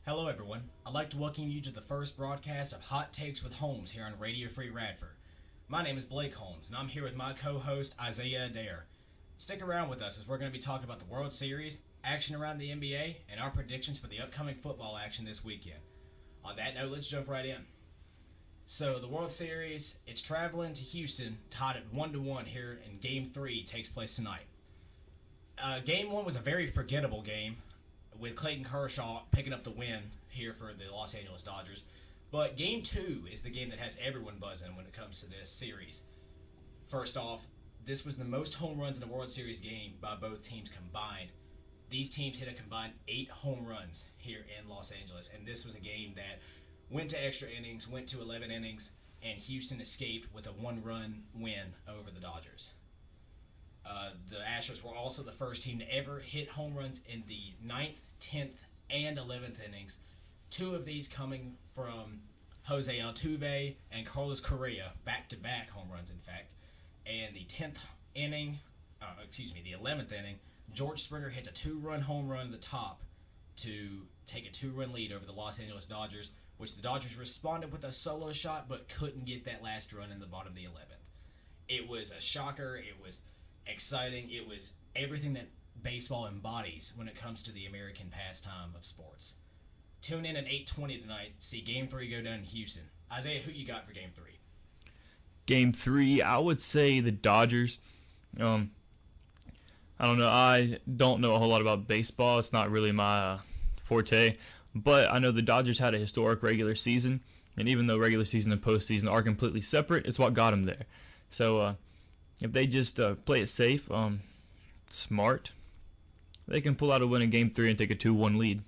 Hello everyone, I'd like to welcome you to the first broadcast of Hot Takes with Holmes here on Radio Free Radford. My name is Blake Holmes, and I'm here with my co-host Isaiah Adair. Stick around with us as we're going to be talking about the World Series, action around the NBA, and our predictions for the upcoming football action this weekend. On that note, let's jump right in. So the World Series, it's traveling to Houston, tied at 1-1 here, and Game 3 takes place tonight. Game 1 was a very forgettable game, with Clayton Kershaw picking up the win here for the Los Angeles Dodgers. But Game 2 is the game that has everyone buzzing when it comes to this series. First off, this was the most home runs in a World Series game by both teams combined. These teams hit a combined 8 home runs here in Los Angeles, and this was a game that went to extra innings, went to 11 innings, and Houston escaped with a 1-run win over the Dodgers. The Astros were also the first team to ever hit home runs in the 9th, 10th, and 11th innings. 2 of these coming from Jose Altuve and Carlos Correa, back-to-back home runs, in fact. And the 11th inning, George Springer hits a 2-run home run at the top to take a 2-run lead over the Los Angeles Dodgers, which the Dodgers responded with a solo shot but couldn't get that last run in the bottom of the 11th. It was a shocker. It was exciting. It was everything that baseball embodies when it comes to the American pastime of sports. Tune in at 8:20 tonight. See Game 3 go down in Houston. Isaiah, who you got for Game 3? Game 3, I would say the Dodgers. I don't know. I don't know a whole lot about baseball. It's not really my forte. But I know the Dodgers had a historic regular season. And even though regular season and postseason are completely separate, it's what got them there. So if they just play it safe, smart, they can pull out a win in Game 3 and take a 2-1 lead.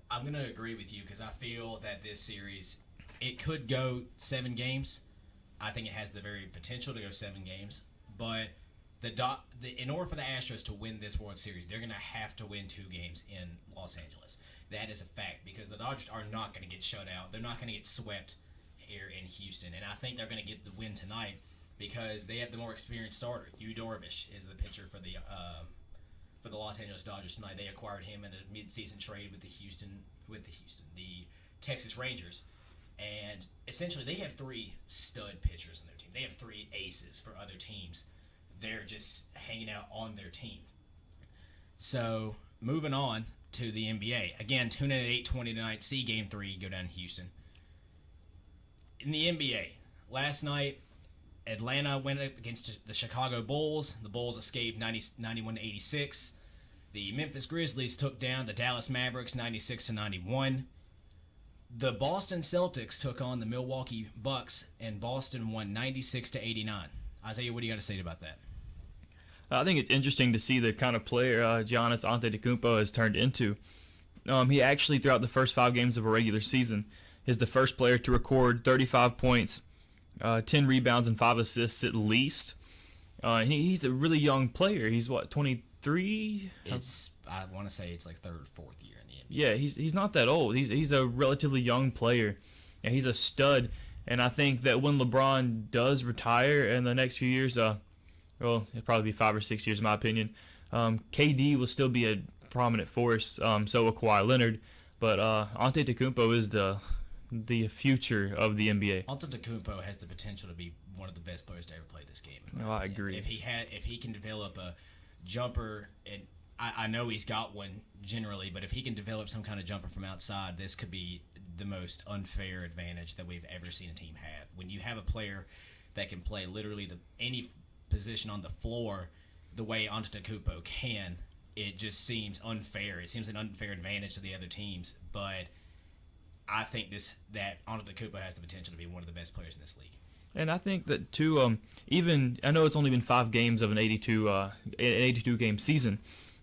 I'm going to agree with you because I feel that this series, it could go 7 games. I think it has the very potential to go 7 games. But in order for the Astros to win this World Series, they're going to have to win 2 games in Los Angeles. That is a fact because the Dodgers are not going to get shut out. They're not going to get swept here in Houston. And I think they're going to get the win tonight because they have the more experienced starter. Yu Darvish is the pitcher for the Los Angeles Dodgers tonight. They acquired him in a midseason trade with the Texas Rangers. And essentially they have 3 stud pitchers on their team. They have 3 aces for other teams. They're just hanging out on their team. So, moving on to the NBA. Again, tune in at 8:20 tonight. See Game 3 go down in Houston. In the NBA, last night, Atlanta went up against the Chicago Bulls. The Bulls escaped 91-86. The Memphis Grizzlies took down the Dallas Mavericks 96-91. The Boston Celtics took on the Milwaukee Bucks, and Boston won 96-89. Isaiah, what do you got to say about that? I think it's interesting to see the kind of player Giannis Antetokounmpo has turned into. He actually, throughout the first 5 games of a regular season, is the first player to record 35 points, 10 rebounds, and 5 assists at least. He's a really young player. He's, 23? I want to say it's like 3rd or 4th year in the NBA. Yeah, he's not that old. He's a relatively young player, and he's a stud. And I think that when LeBron does retire in the next few years, it'll probably be 5 or 6 years in my opinion, KD will still be a prominent force, so will Kawhi Leonard. But Antetokounmpo is the future of the NBA. Antetokounmpo has the potential to be one of the best players to ever play this game. Oh, I agree. If he can develop a jumper, and I know he's got one generally, but if he can develop some kind of jumper from outside, this could be the most unfair advantage that we've ever seen a team have. When you have a player that can play literally any position on the floor the way Antetokounmpo can, it just seems unfair. It seems an unfair advantage to the other teams, but I think that Antetokounmpo has the potential to be one of the best players in this league. And I think that too, even I know it's only been 5 games of an 82 game season.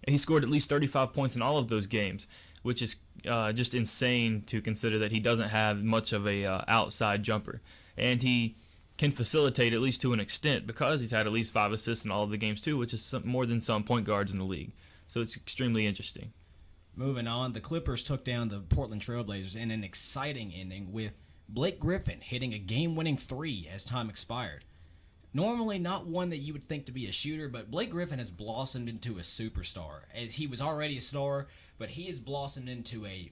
He scored at least 35 points in all of those games, which is just insane to consider that he doesn't have much of a outside jumper, and he can facilitate at least to an extent because he's had at least 5 assists in all of the games too, which is more than some point guards in the league. So it's extremely interesting. Moving on, the Clippers took down the Portland Trailblazers in an exciting ending with Blake Griffin hitting a game-winning 3 as time expired. normally not one that you would think to be a shooter, but Blake Griffin has blossomed into a superstar. As he was already a star, but he has blossomed into a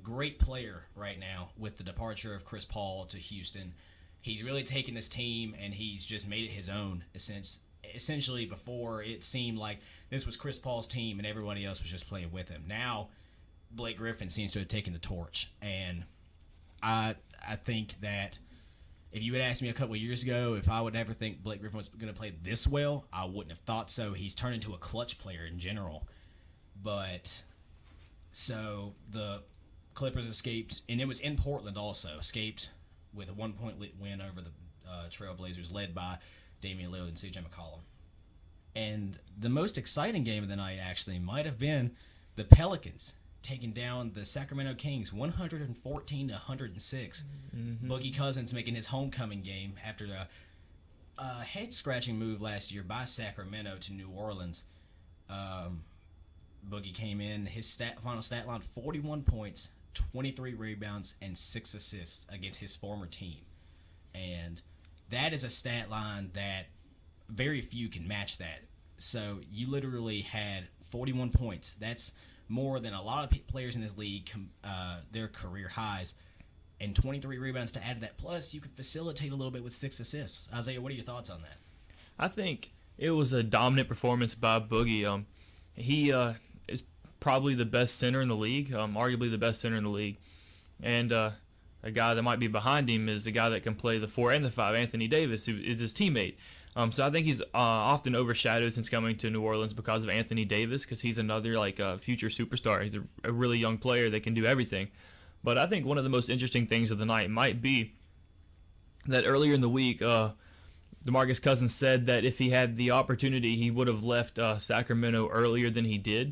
great player right now with the departure of Chris Paul to Houston. He's really taken this team and he's just made it his own. Essentially, before it seemed like this was Chris Paul's team and everybody else was just playing with him. Now, Blake Griffin seems to have taken the torch, and I think that if you had asked me a couple of years ago if I would ever think Blake Griffin was going to play this well, I wouldn't have thought so. He's turned into a clutch player in general. But so the Clippers escaped, and it was in Portland also, escaped with a 1-point win over the Trailblazers led by Damian Lillard and CJ McCollum. And the most exciting game of the night actually might have been the Pelicans taking down the Sacramento Kings 114-106. Mm-hmm. Boogie Cousins making his homecoming game after a head-scratching move last year by Sacramento to New Orleans. Boogie came in, his final stat line, 41 points, 23 rebounds, and 6 assists against his former team. And that is a stat line that very few can match that. So you literally had 41 points. That's more than a lot of players in this league, their career highs, and 23 rebounds to add to that. Plus, you could facilitate a little bit with 6 assists. Isaiah, what are your thoughts on that? I think it was a dominant performance by Boogie. He is probably the best center in the league, arguably the best center in the league. And a guy that might be behind him is a guy that can play the 4 and the 5, Anthony Davis, who is his teammate. So I think he's often overshadowed since coming to New Orleans because of Anthony Davis, because he's another future superstar. He's a really young player that can do everything. But I think one of the most interesting things of the night might be that earlier in the week, DeMarcus Cousins said that if he had the opportunity, he would have left Sacramento earlier than he did.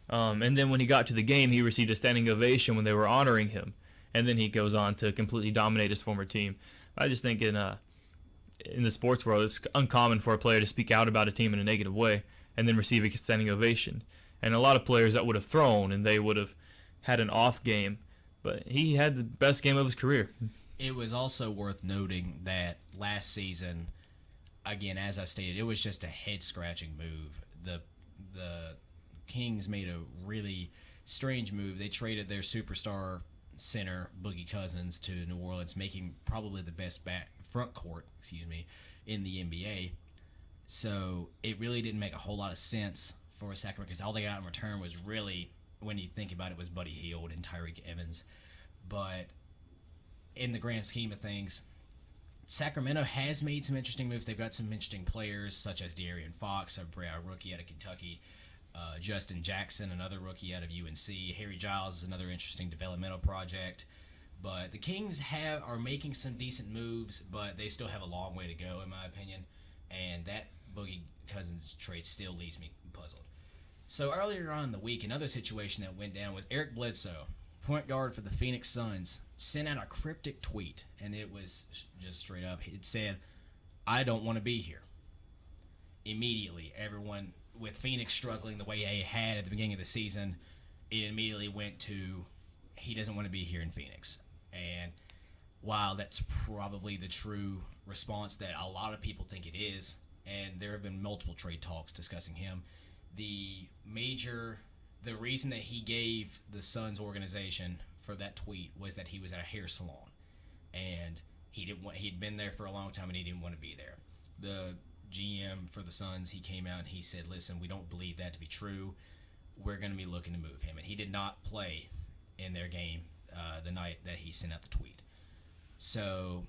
And then when he got to the game, he received a standing ovation when they were honoring him. And then he goes on to completely dominate his former team. I just think in the sports world, it's uncommon for a player to speak out about a team in a negative way and then receive a standing ovation. And a lot of players that would have thrown and they would have had an off game, but he had the best game of his career. It was also worth noting that last season, again, as I stated, it was just a head-scratching move. The Kings made a really strange move. They traded their superstar center, Boogie Cousins, to New Orleans, making probably the best front court in the NBA. So it really didn't make a whole lot of sense for Sacramento, because all they got in return was really, when you think about it, was Buddy Hield and Tyreek Evans. But in the grand scheme of things, Sacramento has made some interesting moves. They've got some interesting players, such as De'Aaron Fox, a rookie out of Kentucky, Justin Jackson, another rookie out of UNC, Harry Giles is another interesting developmental project. But the Kings are making some decent moves, but they still have a long way to go, in my opinion. And that Boogie Cousins trade still leaves me puzzled. So earlier on in the week, another situation that went down was Eric Bledsoe, point guard for the Phoenix Suns, sent out a cryptic tweet, and it was just straight up. It said, "I don't want to be here." Immediately, everyone, with Phoenix struggling the way they had at the beginning of the season, it immediately went to, he doesn't want to be here in Phoenix. And while that's probably the true response that a lot of people think it is, and there have been multiple trade talks discussing him, the reason that he gave the Suns organization for that tweet was that he was at a hair salon, and he'd been there for a long time and he didn't want to be there. The GM for the Suns, he came out and he said, "Listen, we don't believe that to be true. We're going to be looking to move him." And he did not play in their game the night that he sent out the tweet. So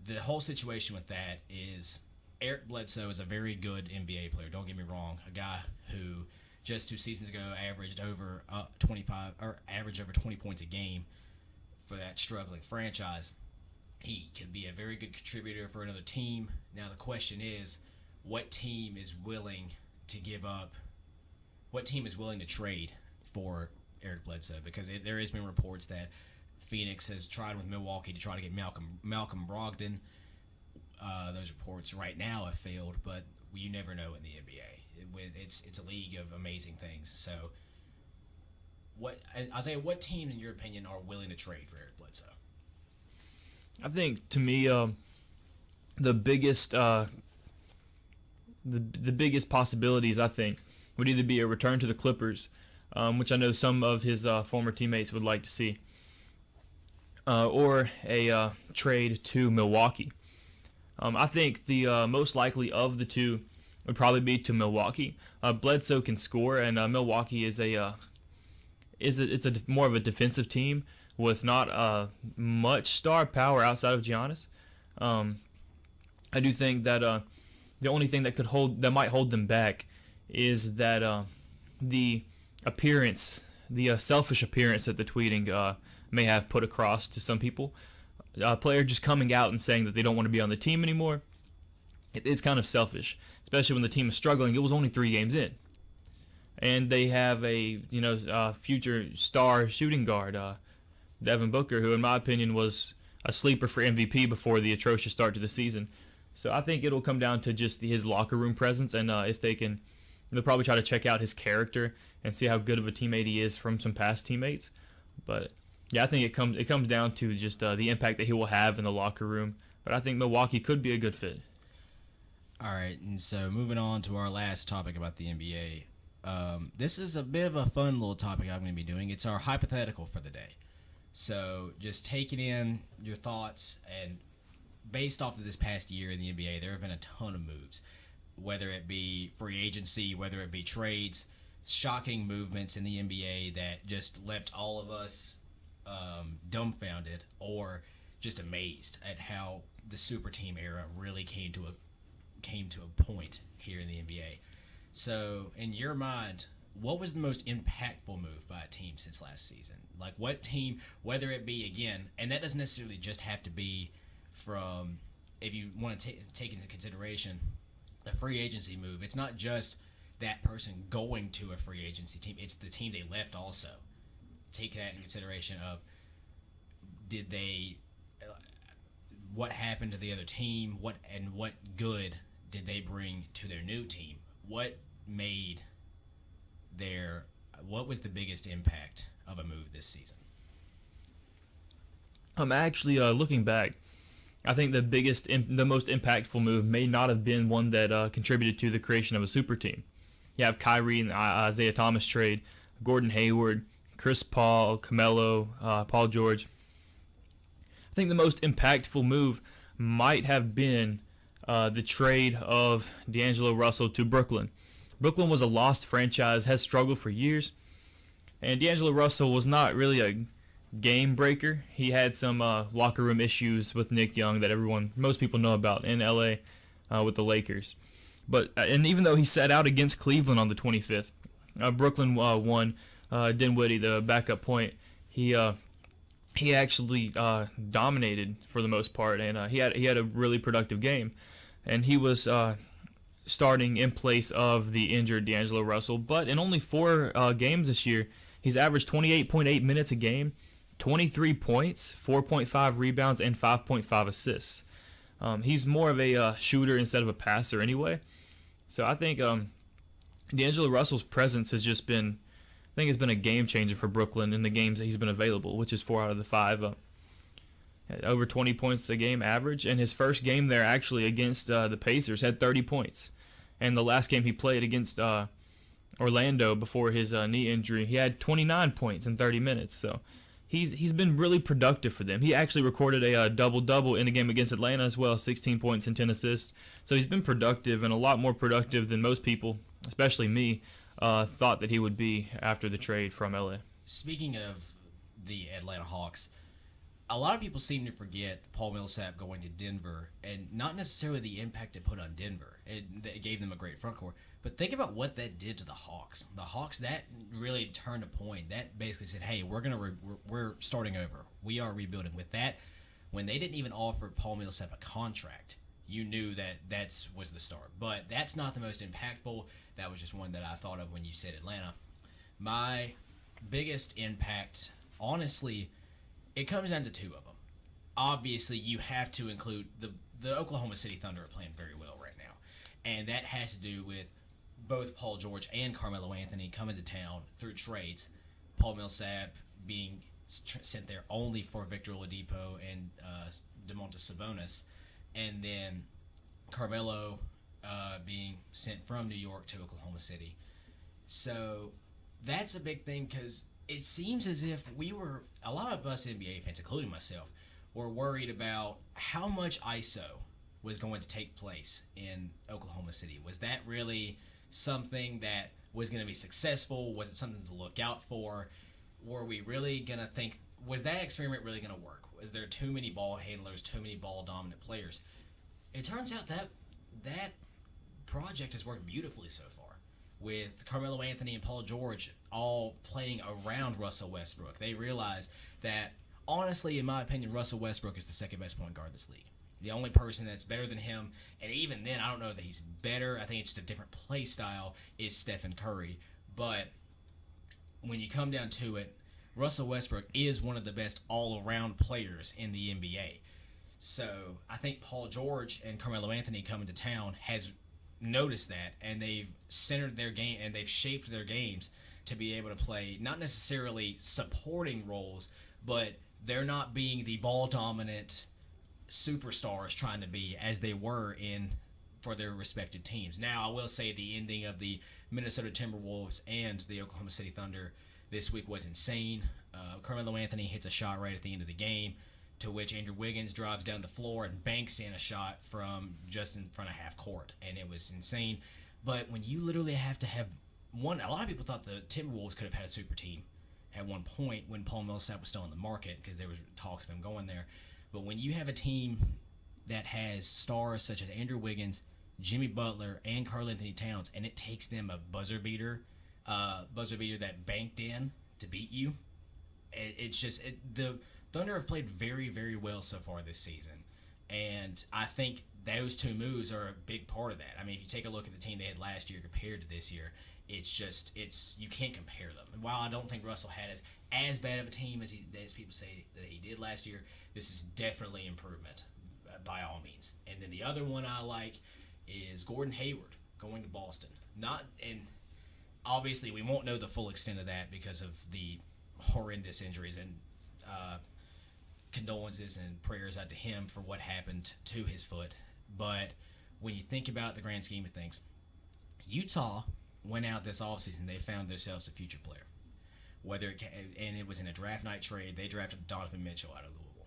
the whole situation with that is Eric Bledsoe is a very good NBA player. Don't get me wrong. A guy who just 2 seasons ago averaged over 20 points a game for that struggling franchise. He could be a very good contributor for another team. Now the question is, what team is willing to give up? What team is willing to trade for Eric Bledsoe? Because there has been reports that Phoenix has tried with Milwaukee to try to get Malcolm Brogdon. Those reports right now have failed, but you never know in the NBA. It's a league of amazing things. So, Isaiah, what team, in your opinion, are willing to trade for Eric Bledsoe? I think, to me, the biggest the biggest possibilities, I think, would either be a return to the Clippers, which I know some of his former teammates would like to see, or a trade to Milwaukee. I think the most likely of the two would probably be to Milwaukee. Bledsoe can score, and Milwaukee is more of a defensive team with not much star power outside of Giannis. I do think that the only thing that might hold them back is that the appearance, the selfish appearance that the tweeting may have put across to some people. A player just coming out and saying that they don't want to be on the team anymore, it's kind of selfish, especially when the team is struggling. It was only 3 games in, and they have a future star shooting guard, Devin Booker, who in my opinion was a sleeper for MVP before the atrocious start to the season. So I think it'll come down to just his locker room presence, and if they can, they'll probably try to check out his character and see how good of a teammate he is from some past teammates. But yeah, I think it comes down to just the impact that he will have in the locker room. But I think Milwaukee could be a good fit. All right, and so moving on to our last topic about the NBA. This is a bit of a fun little topic I'm going to be doing. It's our hypothetical for the day. So just taking in your thoughts, and based off of this past year in the NBA, there have been a ton of moves, whether it be free agency, whether it be trades, shocking movements in the NBA that just left all of us dumbfounded or just amazed at how the super team era really came to a point here in the NBA. So, in your mind, what was the most impactful move by a team since last season? Like, what team, whether it be, again, and that doesn't necessarily just have to be from, if you want to take into consideration the free agency move, it's not just that person going to a free agency team, it's the team they left also. Take that in consideration of, what happened to the other team, what good did they bring to their new team? What was the biggest impact of a move this season? I'm actually looking back. I think the most impactful move may not have been one that contributed to the creation of a super team. You have Kyrie and Isaiah Thomas trade, Gordon Hayward, Chris Paul, Carmelo, Paul George. I think the most impactful move might have been the trade of DAngelo Russell to Brooklyn. Brooklyn was a lost franchise, has struggled for years, and DAngelo Russell was not really a game breaker. He had some locker room issues with Nick Young that most people know about in LA with the Lakers. And even though he sat out against Cleveland on the 25th, Brooklyn won. Dinwiddie, the backup point, he actually dominated for the most part, and he had a really productive game, and he was starting in place of the injured DAngelo Russell. But in only 4 games this year, he's averaged 28.8 minutes a game, 23 points, 4.5 rebounds, and 5.5 assists. He's more of a shooter instead of a passer anyway. So I think DAngelo Russell's presence has just been, I think it's been a game changer for Brooklyn in the games that he's been available, which is 4 out of the 5. Over 20 points a game average. And his first game there actually against the Pacers had 30 points. And the last game he played against Orlando before his knee injury, he had 29 points in 30 minutes. So he's been really productive for them. He actually recorded a double-double in the game against Atlanta as well, 16 points and 10 assists. So he's been productive, and a lot more productive than most people, especially me, thought that he would be after the trade from LA. Speaking of the Atlanta Hawks, a lot of people seem to forget Paul Millsap going to Denver, and not necessarily the impact it put on Denver. It gave them a great front court. But think about what that did to the Hawks. The Hawks, that really turned a point. That basically said, hey, we're starting over. We are rebuilding. With that, when they didn't even offer Paul Millsap a contract, you knew that was the start. But that's not the most impactful. That was just one that I thought of when you said Atlanta. My biggest impact, honestly, it comes down to 2 of them. Obviously, you have to include the Oklahoma City Thunder are playing very well right now. And that has to do with both Paul George and Carmelo Anthony coming to town through trades. Paul Millsap being sent there only for Victor Oladipo and Domantas Sabonis. and then Carmelo being sent from New York to Oklahoma City. So that's a big thing because it seems as if a lot of us NBA fans, including myself, were worried about how much ISO was going to take place in Oklahoma City. Was that really something that was going to be successful? Was it something to look out for? Were we really going to think, was that experiment really going to work? Was there too many ball handlers, too many ball dominant players? It turns out that project has worked beautifully so far, with Carmelo Anthony and Paul George all playing around Russell Westbrook. They realize that, honestly, in my opinion, Russell Westbrook is the second best point guard in this league. The only person that's better than him, and even then, I don't know that he's better. I think it's just a different play style, is Stephen Curry. But when you come down to it, Russell Westbrook is one of the best all-around players in the NBA. So I think Paul George and Carmelo Anthony coming to town has noticed that, and they've centered their game, and they've shaped their games to be able to play not necessarily supporting roles, but they're not being the ball-dominant superstars trying to be as they were for their respective teams. Now, I will say the ending of the Minnesota Timberwolves and the Oklahoma City Thunder this week was insane. Carmelo Anthony hits a shot right at the end of the game, to which Andrew Wiggins drives down the floor and banks in a shot from just in front of half court, and it was insane. But when you literally have to have one, a lot of people thought the Timberwolves could have had a super team at one point when Paul Millsap was still on the market, because there was talks of him going there. But when you have a team that has stars such as Andrew Wiggins, Jimmy Butler, and Karl-Anthony Towns, and it takes them a buzzer beater that banked in to beat you, the Thunder have played very, very well so far this season. And I think those two moves are a big part of that. I mean, if you take a look at the team they had last year compared to this year, you can't compare them. And while I don't think Russell had as bad of a team as people say that he did last year, this is definitely improvement by all means. And then the other one I like is Gordon Hayward going to Boston. And obviously we won't know the full extent of that because of the horrendous injuries, and condolences and prayers out to him for what happened to his foot. But when you think about the grand scheme of things, Utah went out this offseason, they found themselves a future player. And it was in a draft night trade. They drafted Donovan Mitchell out of Louisville.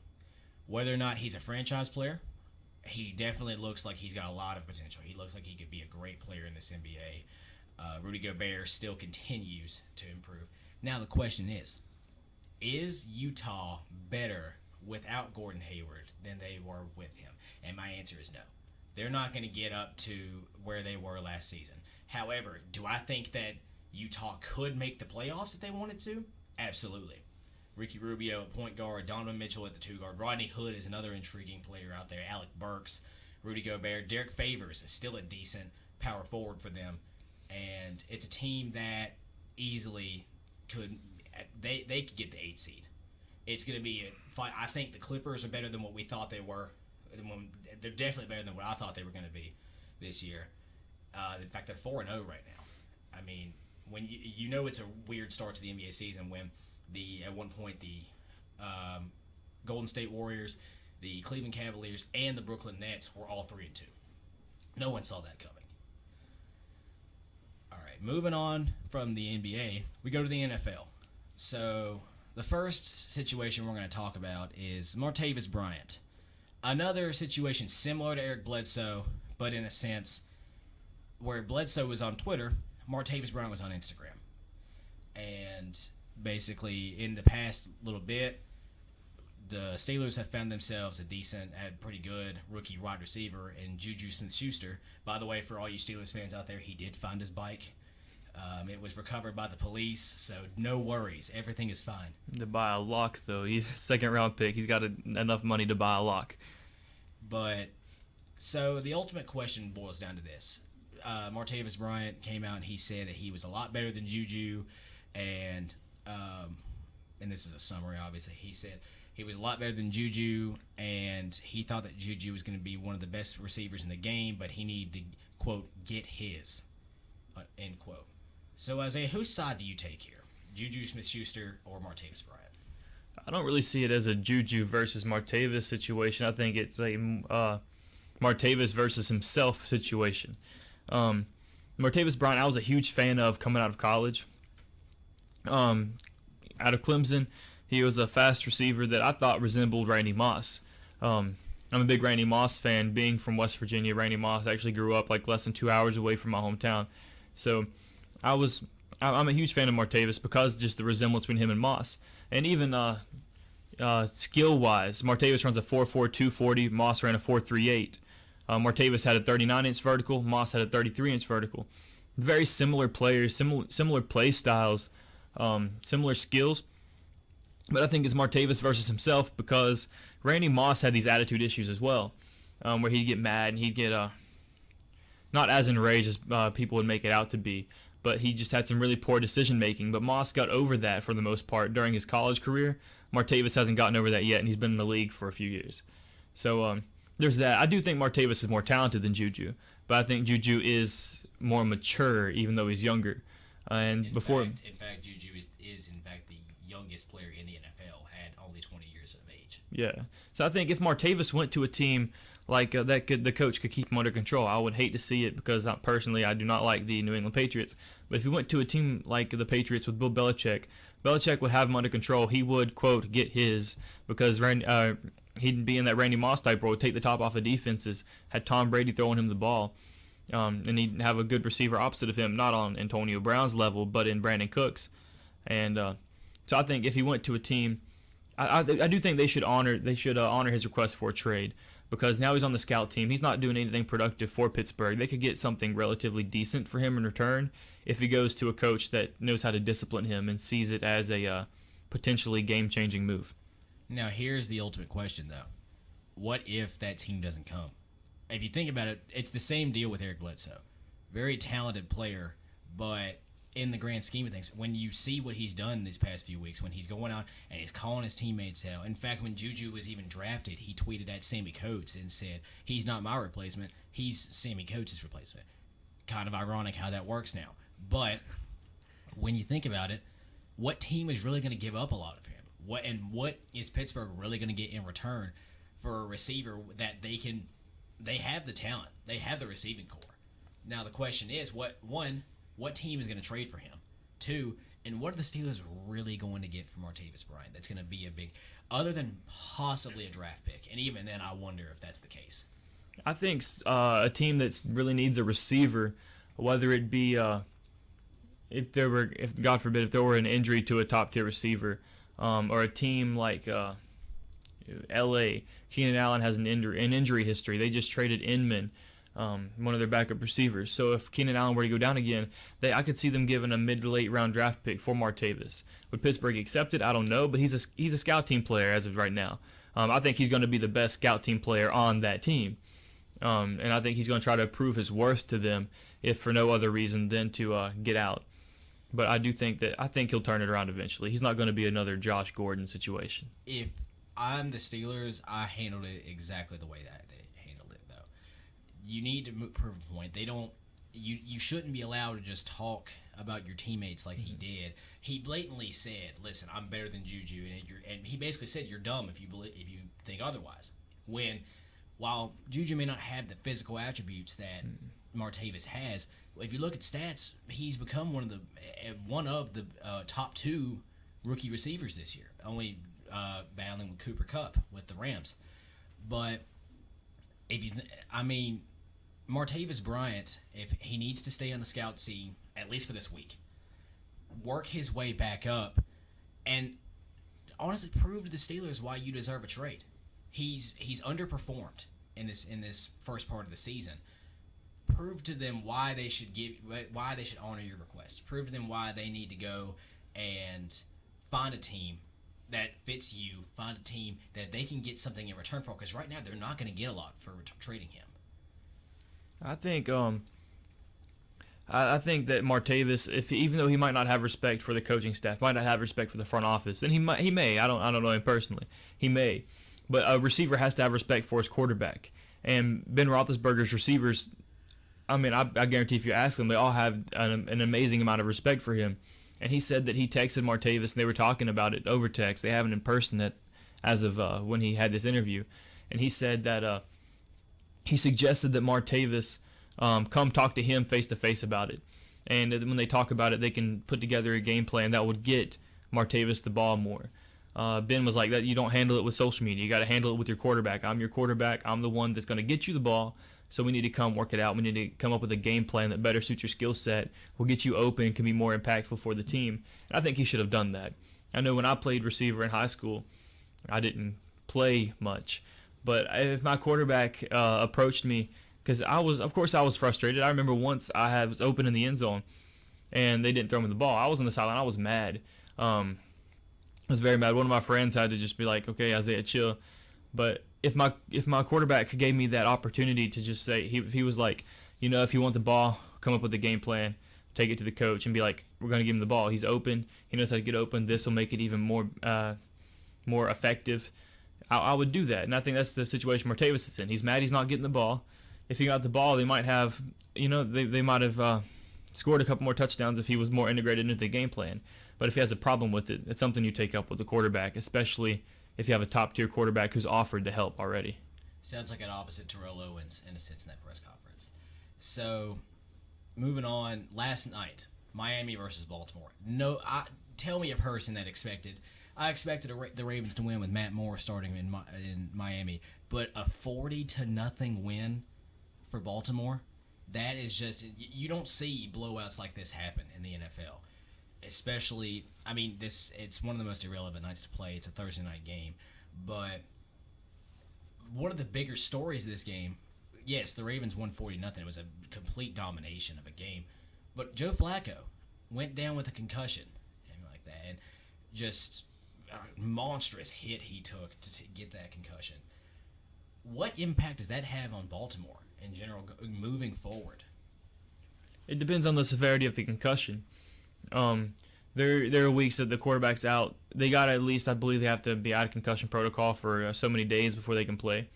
Whether or not he's a franchise player, he definitely looks like he's got a lot of potential. He looks like he could be a great player in this NBA. Rudy Gobert still continues to improve. Now the question is Utah better without Gordon Hayward than they were with him? And my answer is no. They're not going to get up to where they were last season. However, do I think that Utah could make the playoffs if they wanted to? Absolutely. Ricky Rubio at point guard, Donovan Mitchell at the 2 guard, Rodney Hood is another intriguing player out there, Alec Burks, Rudy Gobert, Derek Favors is still a decent power forward for them, and it's a team that easily could get the 8 seed. It's going to be a fight. I think the Clippers are better than what we thought they were. They're definitely better than what I thought they were going to be this year. In fact, they're 4-0 right now. I mean, when you know it's a weird start to the NBA season when at one point the Golden State Warriors, the Cleveland Cavaliers, and the Brooklyn Nets were all 3-2. No one saw that coming. All right, moving on from the NBA, we go to the NFL. So the first situation we're going to talk about is Martavis Bryant. Another situation similar to Eric Bledsoe, but in a sense where Bledsoe was on Twitter, Martavis Bryant was on Instagram. And basically, in the past little bit, the Steelers have found themselves a pretty good rookie wide receiver in Juju Smith-Schuster. By the way, for all you Steelers fans out there, he did find his bike. It was recovered by the police, so no worries. Everything is fine. To buy a lock, though. He's a second-round pick. He's got enough money to buy a lock. But, so the ultimate question boils down to this. Martavis Bryant came out and he said that he was a lot better than Juju, and this is a summary, obviously. He said he was a lot better than Juju, and he thought that Juju was going to be one of the best receivers in the game, but he needed to, quote, get his, end quote. So, Isaiah, whose side do you take here? Juju Smith-Schuster or Martavis Bryant? I don't really see it as a Juju versus Martavis situation. I think it's Martavis versus himself situation. Martavis Bryant, I was a huge fan of coming out of college. Out of Clemson, he was a fast receiver that I thought resembled Randy Moss. I'm a big Randy Moss fan. Being from West Virginia, Randy Moss actually grew up like less than 2 hours away from my hometown. So I'm a huge fan of Martavis because just the resemblance between him and Moss. And even skill-wise, Martavis runs a 4.4 240. Moss ran a 4.38. Martavis had a 39-inch vertical. Moss had a 33-inch vertical. Very similar players, similar play styles, similar skills. But I think it's Martavis versus himself because Randy Moss had these attitude issues as well, where he'd get mad and he'd get not as enraged as people would make it out to be, but he just had some really poor decision making. But Moss got over that for the most part during his college career. Martavis hasn't gotten over that yet, and he's been in the league for a few years. So there's that. I do think Martavis is more talented than Juju, but I think Juju is more mature, even though he's younger. In fact, Juju is in fact the youngest player in the NFL at only 20 years of age. Yeah. So I think if Martavis went to a team like the coach could keep him under control. I would hate to see it because personally I do not like the New England Patriots. But if he went to a team like the Patriots with Bill Belichick, Belichick would have him under control. He would, quote, get his because he'd be in that Randy Moss type role, take the top off of defenses, had Tom Brady throwing him the ball. And he'd have a good receiver opposite of him, not on Antonio Brown's level, but in Brandon Cooks. And so I think if he went to a team, I do think they should honor his request for a trade because now he's on the scout team. He's not doing anything productive for Pittsburgh. They could get something relatively decent for him in return if he goes to a coach that knows how to discipline him and sees it as a potentially game-changing move. Now, here's the ultimate question, though. What if that team doesn't come? If you think about it, it's the same deal with Eric Bledsoe. Very talented player, but in the grand scheme of things, when you see what he's done these past few weeks, when he's going out and he's calling his teammates out. In fact, when Juju was even drafted, he tweeted at Sammy Coates and said, he's not my replacement, he's Sammy Coates' replacement. Kind of ironic how that works now. But when you think about it, what team is really going to give up a lot of him? What is Pittsburgh really going to get in return for a receiver that they have the talent, they have the receiving core. Now the question is, what team is going to trade for him? 2, and what are the Steelers really going to get from Martavis Bryant that's going to be a big, other than possibly a draft pick? And even then, I wonder if that's the case. I think a team that really needs a receiver, whether it be if God forbid, if there were an injury to a top tier receiver, or a team like L.A. Keenan Allen has an injury history. They just traded Inman, one of their backup receivers. So if Keenan Allen were to go down again, I could see them giving a mid to late round draft pick for Martavis. Would Pittsburgh accept it? I don't know, but he's a scout team player as of right now. I think he's going to be the best scout team player on that team, and I think he's going to try to prove his worth to them, if for no other reason than to get out. But I think he'll turn it around eventually. He's not going to be another Josh Gordon situation. If I'm the Steelers, I handled it exactly the way that they handled it, though. You need to prove a point. You shouldn't be allowed to just talk about your teammates like he did. He blatantly said, "Listen, I'm better than Juju," and he basically said, "You're dumb if you think otherwise." While Juju may not have the physical attributes that Martavis has, if you look at stats, he's become one of the top 2 rookie receivers this year. Only battling with Cooper Kupp with the Rams. But Martavis Bryant, if he needs to stay on the scout team, at least for this week, work his way back up, and honestly prove to the Steelers why you deserve a trade. He's underperformed in this first part of the season. Prove to them why they should honor your request. Prove to them why they need to go and find a team that fits you. Find a team that they can get something in return for. Because right now they're not going to get a lot for trading him. I think that Martavis, even though he might not have respect for the coaching staff, might not have respect for the front office, and he may. I don't know him personally. He may, but a receiver has to have respect for his quarterback. And Ben Roethlisberger's receivers, I guarantee if you ask them, they all have an amazing amount of respect for him. And he said that he texted Martavis, and they were talking about it over text. They haven't in person as of when he had this interview. And he said that he suggested that Martavis come talk to him face-to-face about it. And when they talk about it, they can put together a game plan that would get Martavis the ball more. Ben was like, that you don't handle it with social media. You got to handle it with your quarterback. I'm your quarterback. I'm the one that's going to get you the ball. So we need to come work it out. We need to come up with a game plan that better suits your skill set, will get you open, can be more impactful for the team. And I think he should have done that. I know when I played receiver in high school, I didn't play much. But if my quarterback approached me, because I was frustrated. I remember once I was open in the end zone, and they didn't throw me the ball. I was on the sideline. I was mad. I was very mad. One of my friends had to just be like, okay, Isaiah, chill. But if my quarterback gave me that opportunity to just say, if he was like, if you want the ball, come up with a game plan, take it to the coach, and be like, we're going to give him the ball. He's open. He knows how to get open. This will make it even more effective. I would do that. And I think that's the situation Martavis is in. He's mad he's not getting the ball. If he got the ball, they might have, they might have scored a couple more touchdowns if he was more integrated into the game plan. But if he has a problem with it, it's something you take up with the quarterback, especially if you have a top-tier quarterback who's offered the help already. Sounds like an opposite Terrell Owens in a Cincinnati press conference. So, moving on, last night, Miami versus Baltimore. Tell me a person that I expected the Ravens to win with Matt Moore starting in Miami, but a 40-0 win for Baltimore, that is just, you don't see blowouts like this happen in the NFL. Especially, it's one of the most irrelevant nights to play. It's a Thursday night game. But one of the bigger stories of this game, yes, the Ravens won 40-0. It was a complete domination of a game. But Joe Flacco went down with a concussion and like that. And just a monstrous hit he took to get that concussion. What impact does that have on Baltimore in general moving forward? It depends on the severity of the concussion. There are weeks that the quarterback's out. They got at least, I believe, they have to be out of concussion protocol for so many days before they can play.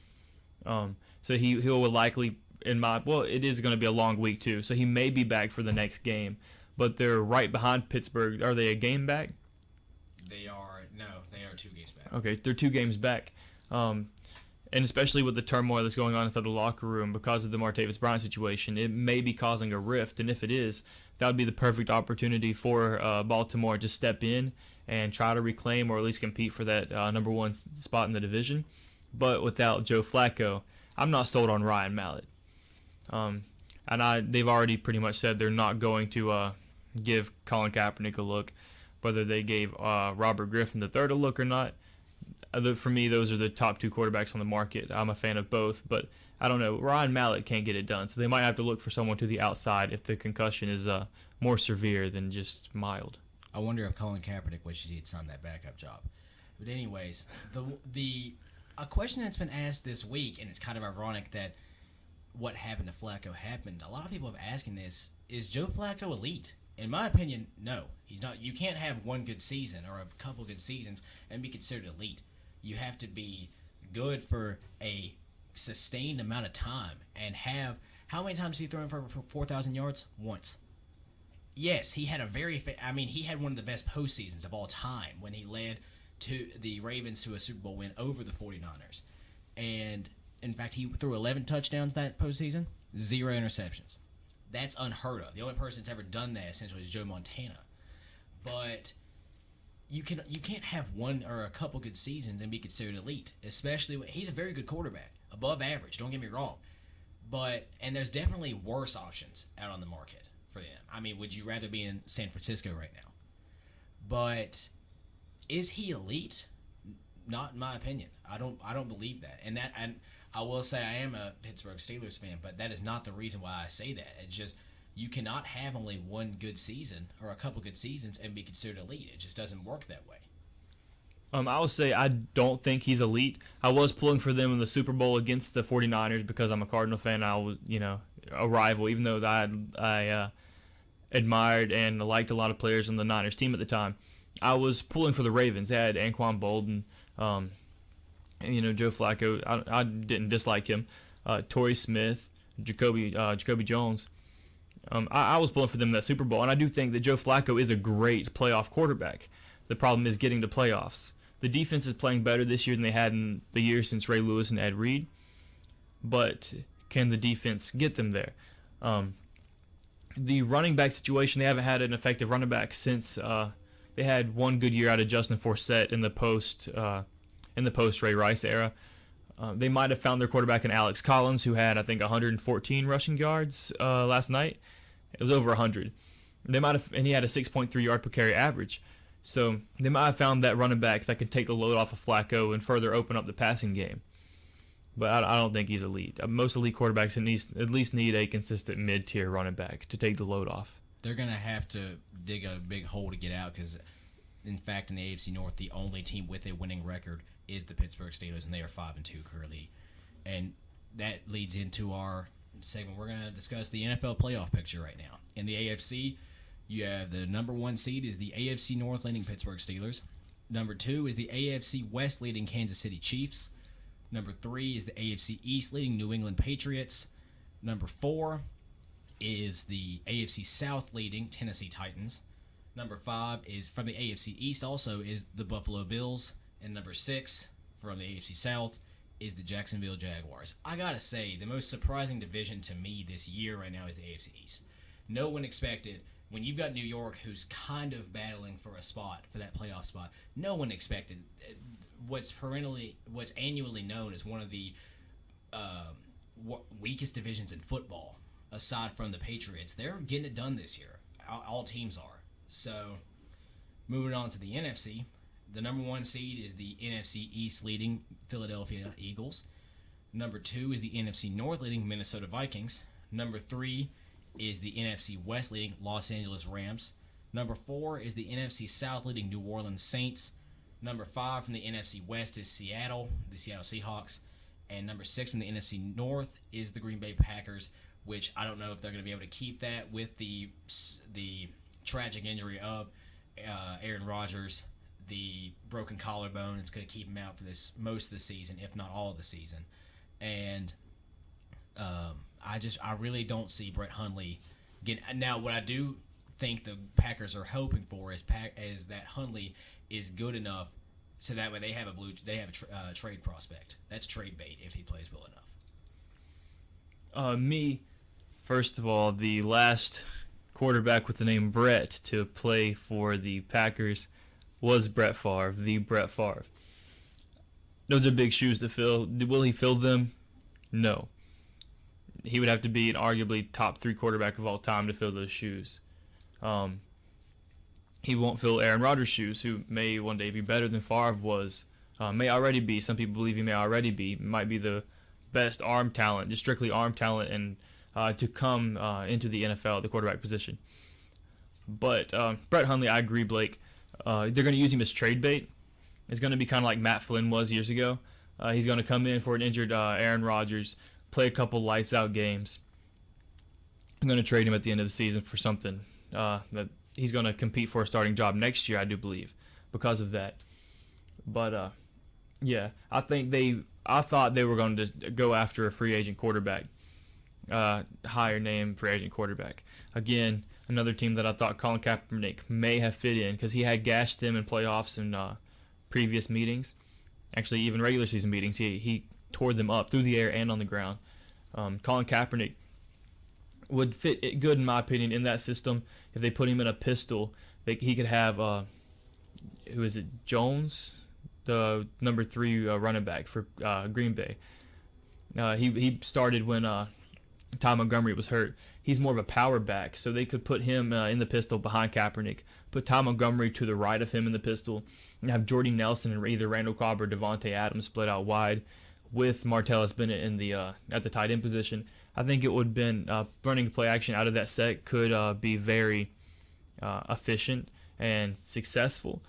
So he'll likely, it is going to be a long week too. So he may be back for the next game, but they're right behind Pittsburgh. Are they a game back? They are 2 games back. Okay, they're 2 games back. And especially with the turmoil that's going on inside the locker room because of the Martavis Bryant situation, it may be causing a rift. And if it is, that would be the perfect opportunity for Baltimore to step in and try to reclaim or at least compete for that number 1 spot in the division. But without Joe Flacco, I'm not sold on Ryan Mallett. They've already pretty much said they're not going to give Colin Kaepernick a look, whether they gave Robert Griffin III a look or not. For me, those are the top 2 quarterbacks on the market. I'm a fan of both, but I don't know. Ryan Mallett can't get it done, so they might have to look for someone to the outside if the concussion is more severe than just mild. I wonder if Colin Kaepernick wishes he had signed that backup job. But anyways, a question that's been asked this week, and it's kind of ironic that what happened to Flacco happened. A lot of people have asking this: is Joe Flacco elite? In my opinion, no, he's not. You can't have one good season or a couple good seasons and be considered elite. You have to be good for a sustained amount of time and have. How many times did he throw in for 4,000 yards? Once. Yes, he had he had one of the best postseasons of all time when he led to the Ravens to a Super Bowl win over the 49ers. And in fact, he threw 11 touchdowns that postseason, 0 interceptions. That's unheard of. The only person that's ever done that essentially is Joe Montana. But you can't have one or a couple good seasons and be considered elite. Especially he's a very good quarterback, above average. Don't get me wrong, and there's definitely worse options out on the market for them. Would you rather be in San Francisco right now? But is he elite? Not in my opinion. I don't believe that. And I will say I am a Pittsburgh Steelers fan, but that is not the reason why I say that. It's just you cannot have only one good season or a couple good seasons and be considered elite. It just doesn't work that way. I would say I don't think he's elite. I was pulling for them in the Super Bowl against the 49ers because I'm a Cardinal fan. I was, a rival, even though I admired and liked a lot of players on the Niners team at the time. I was pulling for the Ravens. They had Anquan Bolden, Joe Flacco. I didn't dislike him. Torrey Smith, Jacoby Jones. I was pulling for them in that Super Bowl, and I do think that Joe Flacco is a great playoff quarterback. The problem is getting to playoffs. The defense is playing better this year than they had in the years since Ray Lewis and Ed Reed, but can the defense get them there? The running back situation, they haven't had an effective running back since they had one good year out of Justin Forsett in the post Ray Rice era. They might have found their quarterback in Alex Collins, who had, I think, 114 rushing yards last night. It was over 100. And he had a 6.3 yard per carry average. So they might have found that running back that could take the load off of Flacco and further open up the passing game. But I don't think he's elite. Most elite quarterbacks at least need a consistent mid-tier running back to take the load off. They're going to have to dig a big hole to get out because, in fact, in the AFC North, the only team with a winning record is the Pittsburgh Steelers, and they are 5-2 currently. And that leads into our segment. We're going to discuss the NFL playoff picture right now. In the AFC, you have the number 1 seed is the AFC North leading Pittsburgh Steelers. Number 2 is the AFC West leading Kansas City Chiefs. Number 3 is the AFC East leading New England Patriots. Number 4 is the AFC South leading Tennessee Titans. Number 5 is from the AFC East also is the Buffalo Bills. And number 6 from the AFC South is the Jacksonville Jaguars. I gotta say, the most surprising division to me this year right now is the AFC East. No one expected, when you've got New York who's kind of battling for a spot, for that playoff spot, no one expected what's annually known as one of the weakest divisions in football, aside from the Patriots. They're getting it done this year. All teams are. So, moving on to the NFC, the number 1 seed is the NFC East leading Philadelphia Eagles. Number 2 is the NFC North leading Minnesota Vikings. Number 3 is the NFC West leading Los Angeles Rams. Number 4 is the NFC South leading New Orleans Saints. Number 5 from the NFC West is Seattle, the Seattle Seahawks. And number 6 from the NFC North is the Green Bay Packers, which I don't know if they're going to be able to keep that with the tragic injury of Aaron Rodgers, the broken collarbone. It's going to keep him out for most of the season, if not all of the season. And I really don't see Brett Hundley getting. Now, what I do think the Packers are hoping for is that Hundley is good enough so that way they have a trade prospect. That's trade bait if he plays well enough. First of all, the last quarterback with the name Brett to play for the Packers was Brett Favre, the Brett Favre. Those are big shoes to fill. Will he fill them? No. He would have to be an arguably top 3 quarterback of all time to fill those shoes. He won't fill Aaron Rodgers' shoes, who may one day be better than Favre was. May already be. Some people believe he may already be. Might be the best arm talent, just strictly arm talent, and to come into the NFL, the quarterback position. But Brett Hundley, I agree, Blake. They're going to use him as trade bait. It's going to be kind of like Matt Flynn was years ago. He's going to come in for an injured Aaron Rodgers, play a couple lights-out games. I'm going to trade him at the end of the season for something that he's going to compete for a starting job next year, I do believe, because of that. But, yeah, I thought they were going to go after a free agent quarterback, higher name free agent quarterback. Again, another team that I thought Colin Kaepernick may have fit in because he had gashed them in playoffs and previous meetings. Actually, even regular season meetings, he tore them up through the air and on the ground. Colin Kaepernick would fit it good, in my opinion, in that system. If they put him in a pistol, he could have, who is it, Jones, the number 3 running back for Green Bay. He started when Ty Montgomery was hurt. He's more of a power back, so they could put him in the pistol behind Kaepernick, put Ty Montgomery to the right of him in the pistol, and have Jordy Nelson and either Randall Cobb or Devontae Adams split out wide with Martavis Bryant in the at the tight end position. I think it would have been running play action out of that set could be very efficient and successful,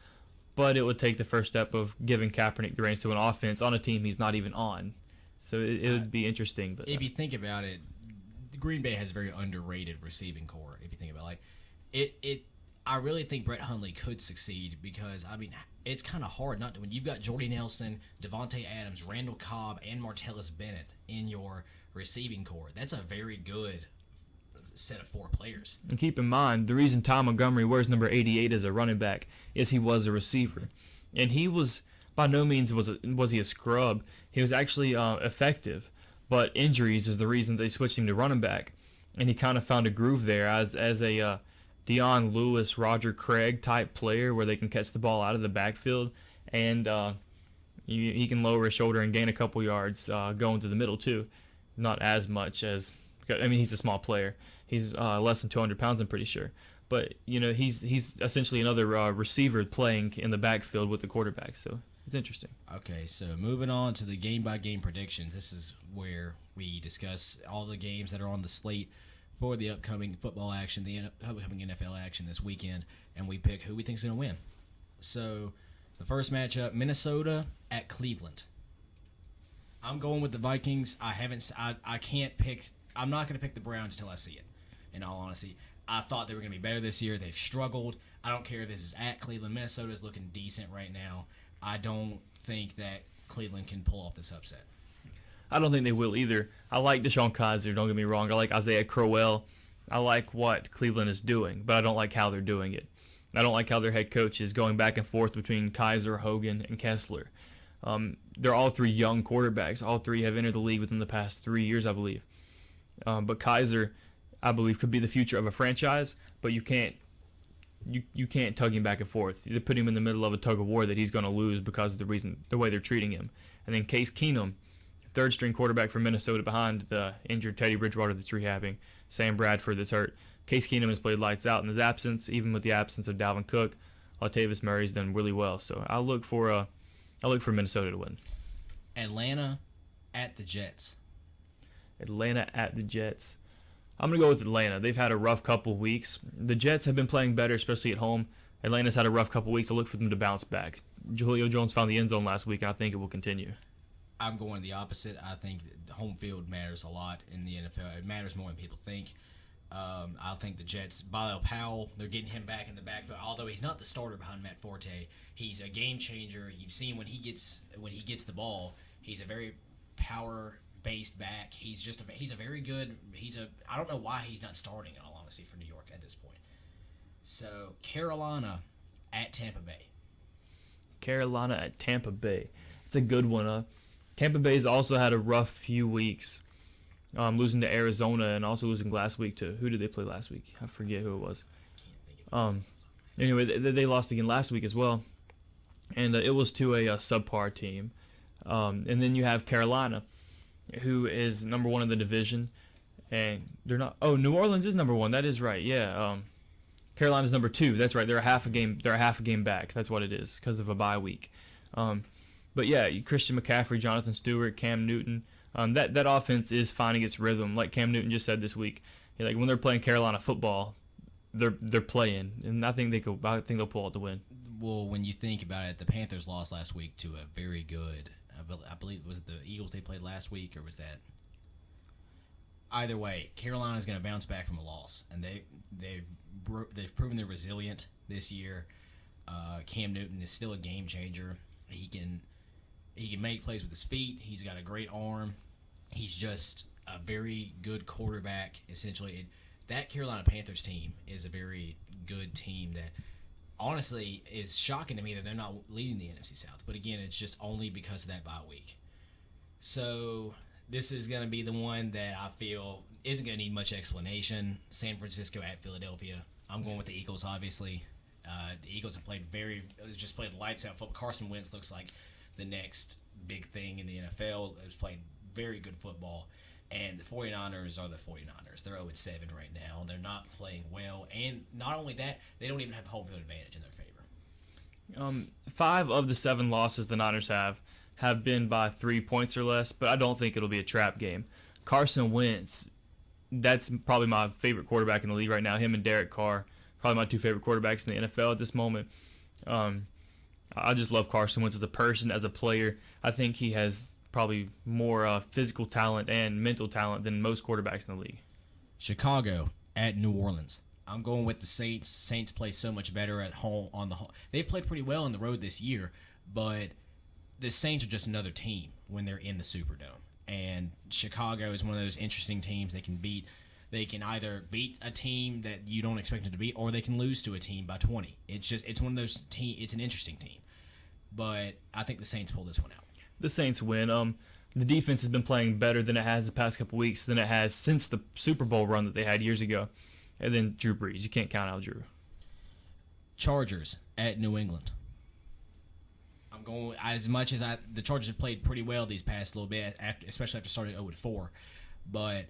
but it would take the first step of giving Kaepernick the reins to an offense on a team he's not even on. So it would be interesting. But if you think about it, Green Bay has a very underrated receiving core. If you think about it, I really think Brett Hundley could succeed because it's kind of hard not to when you've got Jordy Nelson, Devontae Adams, Randall Cobb, and Martellus Bennett in your receiving core. That's a very good set of 4 players. And keep in mind, the reason Ty Montgomery wears number 88 as a running back is he was a receiver, and he was by no means was he a scrub. He was actually effective. but injuries is the reason they switched him to running back, and he kind of found a groove there as a Deion Lewis, Roger Craig type player where they can catch the ball out of the backfield, and he can lower his shoulder and gain a couple yards going to the middle too. Not as much as, I mean, he's a small player. He's less than 200 pounds, I'm pretty sure. But, he's essentially another receiver playing in the backfield with the quarterback, so it's interesting. Okay, so moving on to the game-by-game predictions. This is where we discuss all the games that are on the slate for the upcoming football action, the upcoming NFL action this weekend, and we pick who we think is going to win. So the first matchup, Minnesota at Cleveland. I'm going with the Vikings. I can't pick. I'm not going to pick the Browns until I see it. In all honesty, I thought they were going to be better this year. They've struggled. I don't care if this is at Cleveland. Minnesota is looking decent right now. I don't think that Cleveland can pull off this upset. I don't think they will either. I like Deshaun Kaiser, don't get me wrong. I like Isaiah Crowell. I like what Cleveland is doing, but I don't like how they're doing it. I don't like how their head coach is going back and forth between Kaiser, Hogan, and Kessler. They're all three young quarterbacks. All three have entered the league within the past 3 years, I believe. But Kaiser, I believe, could be the future of a franchise, but you can't tug him back and forth. You put him in the middle of a tug of war that he's going to lose because of the way they're treating him. And then Case Keenum, third-string quarterback from Minnesota behind the injured Teddy Bridgewater that's rehabbing, Sam Bradford that's hurt. Case Keenum has played lights out in his absence, even with the absence of Dalvin Cook. Latavius Murray's done really well, so I'll look for Minnesota to win. Atlanta at the Jets. Atlanta at the Jets. I'm going to go with Atlanta. They've had a rough couple of weeks. The Jets have been playing better, especially at home. Atlanta's had a rough couple of weeks. I look for them to bounce back. Julio Jones found the end zone last week, and I think it will continue. I'm going the opposite. I think home field matters a lot in the NFL. It matters more than people think. I think the Jets, Bilal Powell, they're getting him back in the backfield. Although he's not the starter behind Matt Forte, he's a game changer. You've seen when he gets the ball, he's a very power-based back. I don't know why he's not starting, in all honesty, for New York at this point. So Carolina at Tampa Bay. Carolina at Tampa Bay. It's a good one. Tampa Bay's also had a rough few weeks, losing to Arizona and also losing last week to, who did they play last week? I forget who it was. Anyway, they lost again last week as well, and it was to a subpar team. And then you have Carolina, who is number one in the division, and they're not. Oh, New Orleans is number one. That is right. Yeah. Carolina's number two. That's right. They're a half a game back. That's what it is because of a bye week. But yeah, Christian McCaffrey, Jonathan Stewart, Cam Newton. That offense is finding its rhythm. Like Cam Newton just said this week, like when they're playing Carolina football, they're playing, and I think they'll pull out the win. Well, when you think about it, the Panthers lost last week to a very good. I believe was it the Eagles they played last week, or was that? Either way, Carolina's going to bounce back from a loss, and they've proven they're resilient this year. Cam Newton is still a game changer. He can make plays with his feet. He's got a great arm. He's just a very good quarterback. Essentially, that Carolina Panthers team is a very good team that honestly is shocking to me that they're not leading the NFC South. But again, it's just only because of that bye week. So this is going to be the one that I feel isn't going to need much explanation. San Francisco at Philadelphia. I'm going with the Eagles, obviously. The Eagles have played lights out football. Carson Wentz looks like the next big thing in the NFL. He's played very good football. And the 49ers are the 49ers. They're 0-7 right now. They're not playing well. And not only that, they don't even have home field advantage in their favor. 5 of the 7 losses the Niners have been by 3 points or less, but I don't think it'll be a trap game. Carson Wentz, that's probably my favorite quarterback in the league right now. Him and Derek Carr, probably my 2 favorite quarterbacks in the NFL at this moment. I just love Carson Wentz as a person, as a player. I think he has probably more physical talent and mental talent than most quarterbacks in the league. Chicago at New Orleans. I'm going with the Saints. Saints play so much better at home They've played pretty well on the road this year, but the Saints are just another team when they're in the Superdome. And Chicago is one of those interesting teams they can beat. They can either beat a team that you don't expect them to beat, or they can lose to a team by 20. It's one of those teams. It's an interesting team, but I think the Saints pull this one out. The Saints win. the defense has been playing better than it has the past couple weeks, than it has since the Super Bowl run that they had years ago. And then Drew Brees. You can't count out Drew. Chargers at New England. I'm going as much as the Chargers have played pretty well these past little bit, especially after starting 0-4, but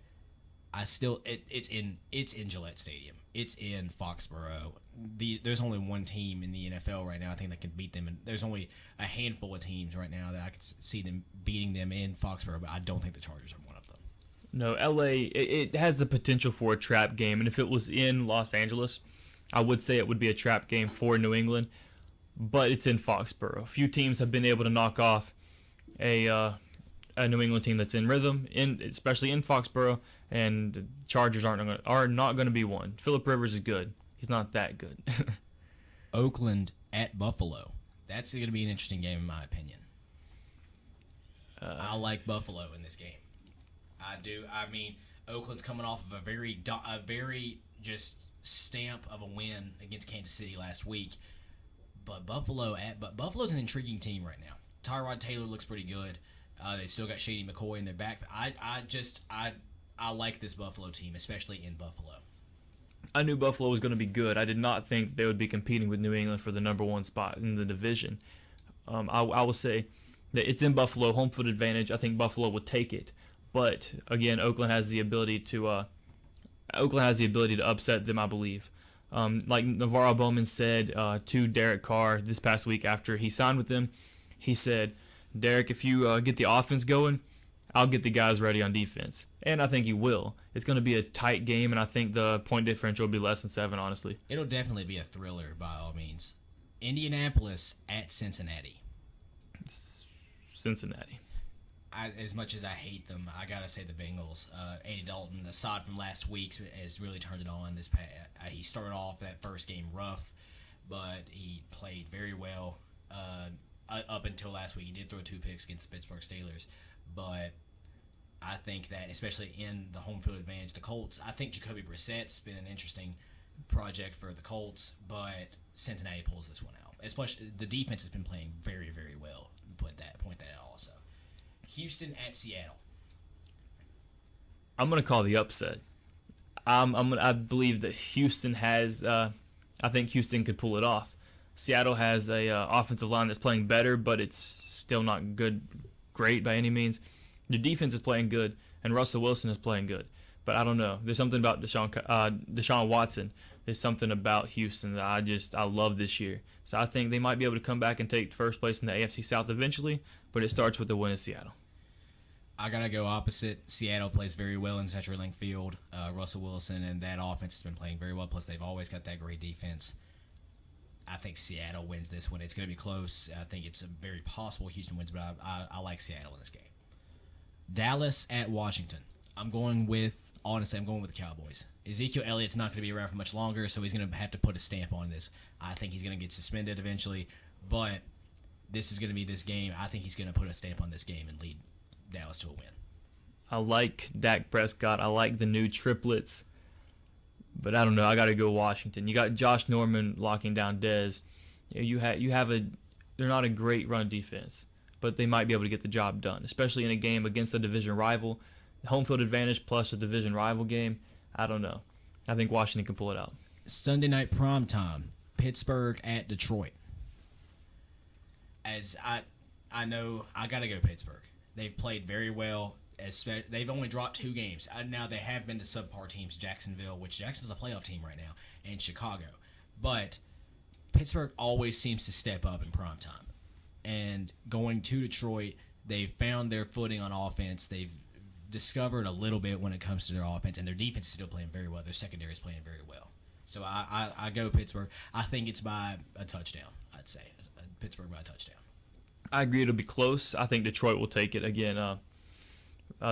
I still it's in Gillette Stadium. It's in Foxborough. There's only one team in the NFL right now I think that can beat them, and there's only a handful of teams right now that I could see them beating them in Foxborough, but I don't think the Chargers are one of them. No, LA, it has the potential for a trap game, and if it was in Los Angeles, I would say it would be a trap game for New England, but it's in Foxborough. A few teams have been able to knock off a New England team that's in rhythm, especially in Foxborough, and the Chargers are not going to be one. Phillip Rivers is good. He's not that good. Oakland at Buffalo. That's going to be an interesting game in my opinion. I like Buffalo in this game. I do. I mean, Oakland's coming off of a very just stamp of a win against Kansas City last week, but Buffalo's an intriguing team right now. Tyrod Taylor looks pretty good. They've still got Shady McCoy in their back. I like this Buffalo team, especially in Buffalo. I knew Buffalo was going to be good. I did not think they would be competing with New England for the number one spot in the division. I will say that it's in Buffalo, home field advantage. I think Buffalo would take it, but again, Oakland has the ability to upset them, I believe. Like Navarro Bowman said to Derek Carr this past week after he signed with them, he said, "Derek, if you get the offense going, I'll get the guys ready on defense." And I think he will. It's going to be a tight game, and I think the point differential will be less than 7, honestly. It'll definitely be a thriller by all means. Indianapolis at Cincinnati. Cincinnati. As much as I hate them, I gotta say the Bengals. Andy Dalton, aside from last week, has really turned it on. He started off that first game rough, but he played very well up until last week. He did throw 2 picks against the Pittsburgh Steelers, but I think that, especially in the home field advantage, the Colts, I think Jacoby Brissett's been an interesting project for the Colts, but Cincinnati pulls this one out. Especially the defense has been playing very, very well. Point that out also. Houston at Seattle. I'm going to call the upset. I believe that Houston has. I think Houston could pull it off. Seattle has a offensive line that's playing better, but it's still not great by any means. The defense is playing good, and Russell Wilson is playing good. But I don't know. There's something about Deshaun Watson. There's something about Houston that I love this year. So I think they might be able to come back and take first place in the AFC South eventually, but it starts with the win in Seattle. I got to go opposite. Seattle plays very well in CenturyLink Field. Russell Wilson and that offense has been playing very well. Plus, they've always got that great defense. I think Seattle wins this one. It's going to be close. I think it's very possible Houston wins, but I like Seattle in this game. Dallas at Washington. I'm going with the Cowboys. Ezekiel Elliott's not going to be around for much longer, so he's going to have to put a stamp on this. I think he's going to get suspended eventually, but this is going to be this game. I think he's going to put a stamp on this game and lead Dallas to a win. I like Dak Prescott. I like the new triplets, but I don't know. I got to go Washington. You got Josh Norman locking down Dez. They're not a great run defense, but they might be able to get the job done, especially in a game against a division rival. Home field advantage plus a division rival game. I don't know. I think Washington can pull it out. Sunday night primetime, Pittsburgh at Detroit. As I know, I got to go Pittsburgh. They've played very well. They've only dropped 2 games. Now, they have been to subpar teams, Jacksonville's a playoff team right now, and Chicago. But Pittsburgh always seems to step up in primetime. And going to Detroit, they've found their footing on offense. They've discovered a little bit when it comes to their offense, and their defense is still playing very well. Their secondary is playing very well. So I go Pittsburgh. I think it's by a touchdown, I'd say. Pittsburgh by a touchdown. I agree it'll be close. I think Detroit will take it. Again,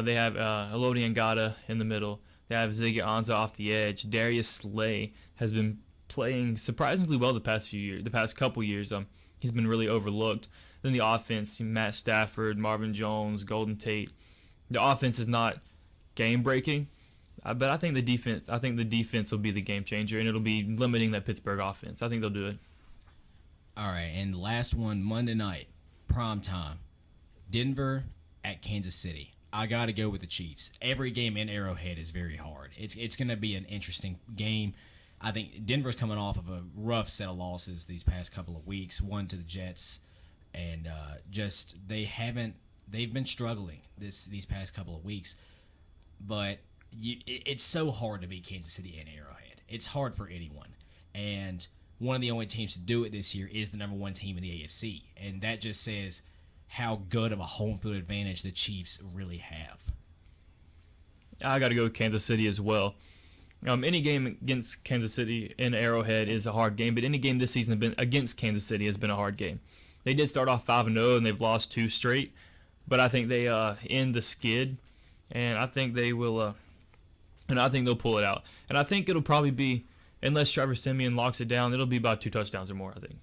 they have Elodie Ngata in the middle. They have Ziggy Ansah off the edge. Darius Slay has been playing surprisingly well the past couple years. He's been really overlooked. Then the offense, Matt Stafford, Marvin Jones, Golden Tate. The offense is not game-breaking, but I think the defense will be the game changer, and it'll be limiting that Pittsburgh offense. I think they'll do it. All right, and the last one, Monday night, prime time. Denver at Kansas City. I got to go with the Chiefs. Every game in Arrowhead is very hard. It's going to be an interesting game. I think Denver's coming off of a rough set of losses these past couple of weeks. One to the Jets, and they've been struggling these past couple of weeks. But it's so hard to beat Kansas City in Arrowhead. It's hard for anyone, and one of the only teams to do it this year is the number one team in the AFC, and that just says how good of a home field advantage the Chiefs really have. I got to go with Kansas City as well. Any game against Kansas City in Arrowhead is a hard game, but any game this season against Kansas City has been a hard game. They did start off 5-0, and they've lost 2 straight, but I think they end the skid, and I think they will, and I think they'll pull it out. And I think it'll probably be, unless Trevor Siemian locks it down, it'll be about 2 touchdowns or more, I think.